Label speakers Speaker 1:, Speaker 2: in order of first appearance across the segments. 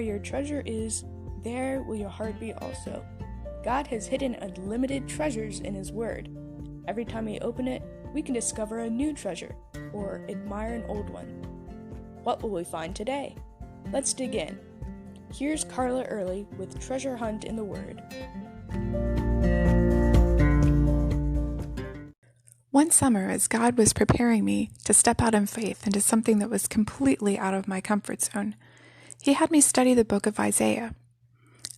Speaker 1: where your treasure is, there will your heart be also. God has hidden unlimited treasures in His Word. Every time we open it, we can discover a new treasure, or admire an old one. What will we find today? Let's dig in. Here's Carla Early with Treasure Hunt in the Word.
Speaker 2: One summer, as God was preparing me to step out in faith into something that was completely out of my comfort zone, He had me study the book of Isaiah.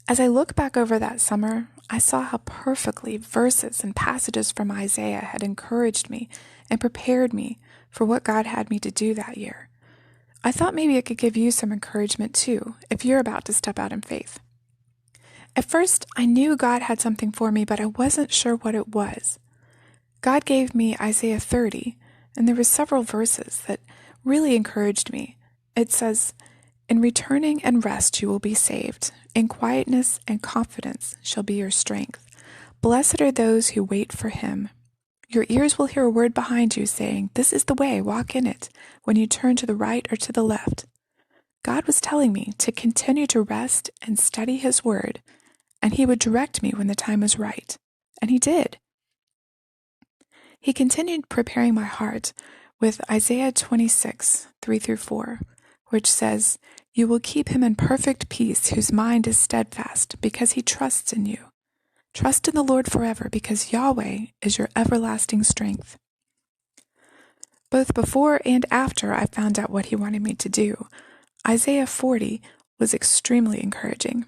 Speaker 2: As I look back over that summer, I saw how perfectly verses and passages from Isaiah had encouraged me and prepared me for what God had me to do that year. I thought maybe it could give you some encouragement too, if you're about to step out in faith. At first, I knew God had something for me, but I wasn't sure what it was. God gave me Isaiah 30, and there were several verses that really encouraged me. It says, "In returning and rest you will be saved. In quietness and confidence shall be your strength. Blessed are those who wait for Him. Your ears will hear a word behind you saying, 'This is the way, walk in it,' when you turn to the right or to the left." God was telling me to continue to rest and study His Word, and He would direct me when the time was right. And He did. He continued preparing my heart with Isaiah 26, 3-4, which says, "You will keep him in perfect peace whose mind is steadfast, because he trusts in you. Trust in the Lord forever, because Yahweh is your everlasting strength." Both before and after I found out what He wanted me to do, Isaiah 40 was extremely encouraging.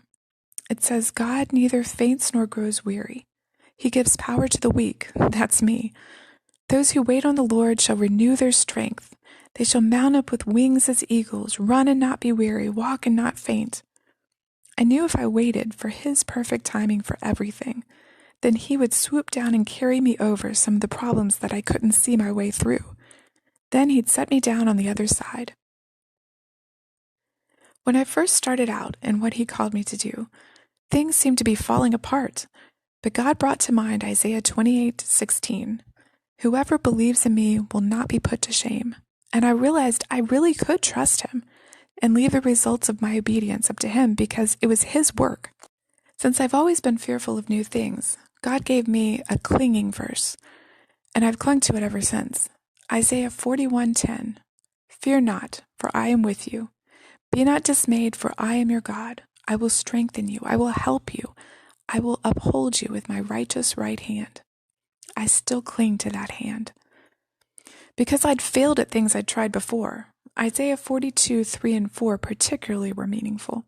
Speaker 2: It says, "God neither faints nor grows weary. He gives power to the weak," that's me. "Those who wait on the Lord shall renew their strength. They shall mount up with wings as eagles, run and not be weary, walk and not faint." I knew if I waited for His perfect timing for everything, then He would swoop down and carry me over some of the problems that I couldn't see my way through. Then He'd set me down on the other side. When I first started out in what He called me to do, things seemed to be falling apart, but God brought to mind Isaiah 28:16. "Whoever believes in me will not be put to shame." And I realized I really could trust Him and leave the results of my obedience up to Him because it was His work. Since I've always been fearful of new things, God gave me a clinging verse, and I've clung to it ever since. Isaiah 41:10. "Fear not, for I am with you. Be not dismayed, for I am your God. I will strengthen you. I will help you. I will uphold you with my righteous right hand." I still cling to that hand. Because I'd failed at things I'd tried before, Isaiah 42:3-4 particularly were meaningful.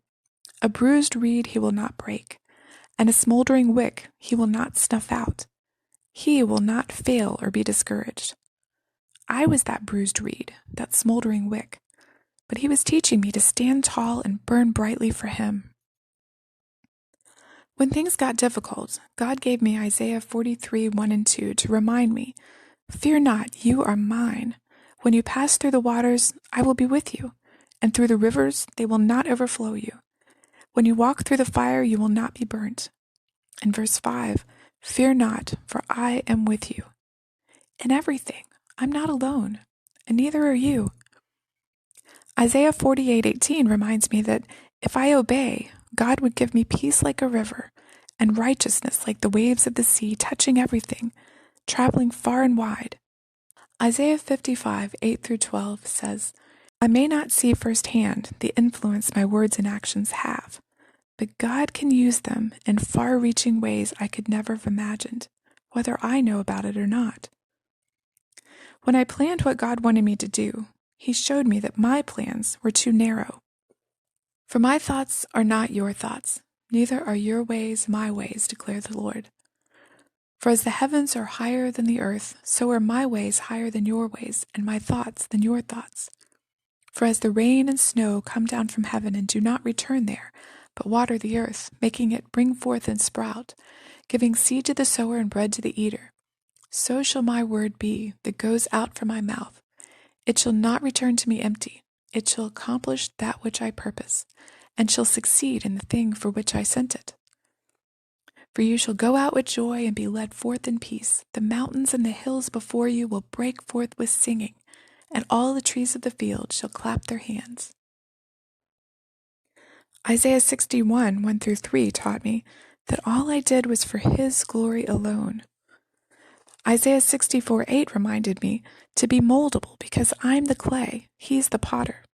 Speaker 2: "A bruised reed He will not break, and a smoldering wick He will not snuff out. He will not fail or be discouraged." I was that bruised reed, that smoldering wick, but He was teaching me to stand tall and burn brightly for Him. When things got difficult, God gave me Isaiah 43:1-2 to remind me, "Fear not, you are mine. When you pass through the waters, I will be with you, and through the rivers, they will not overflow you. When you walk through the fire, you will not be burnt." In verse 5, "Fear not, for I am with you." In everything, I'm not alone, and neither are you. Isaiah 48:18 reminds me that if I obey, God would give me peace like a river, and righteousness like the waves of the sea, touching everything, traveling far and wide. Isaiah 55:8-12 says, "I may not see firsthand the influence my words and actions have, but God can use them in far-reaching ways I could never have imagined, whether I know about it or not." When I planned what God wanted me to do, He showed me that my plans were too narrow. "For my thoughts are not your thoughts, neither are your ways my ways, declared the Lord. For as the heavens are higher than the earth, so are my ways higher than your ways, and my thoughts than your thoughts. For as the rain and snow come down from heaven and do not return there, but water the earth, making it bring forth and sprout, giving seed to the sower and bread to the eater, so shall my word be that goes out from my mouth. It shall not return to me empty. It shall accomplish that which I purpose, and shall succeed in the thing for which I sent it. For you shall go out with joy and be led forth in peace. The mountains and the hills before you will break forth with singing, and all the trees of the field shall clap their hands." Isaiah 61, 1 through 3 taught me that all I did was for His glory alone. Isaiah 64, 8 reminded me to be moldable because I'm the clay, He's the potter.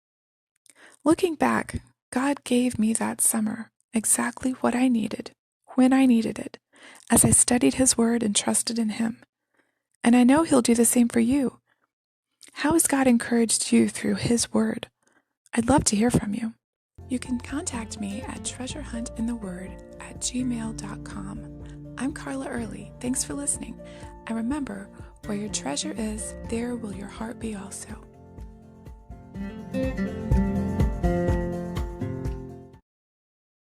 Speaker 2: Looking back, God gave me that summer exactly what I needed, when I needed it, as I studied His Word and trusted in Him. And I know He'll do the same for you. How has God encouraged you through His Word? I'd love to hear from you. You can contact me at treasurehuntintheword@gmail.com. I'm Carla Early. Thanks for listening. And remember, where your treasure is, there will your heart be also.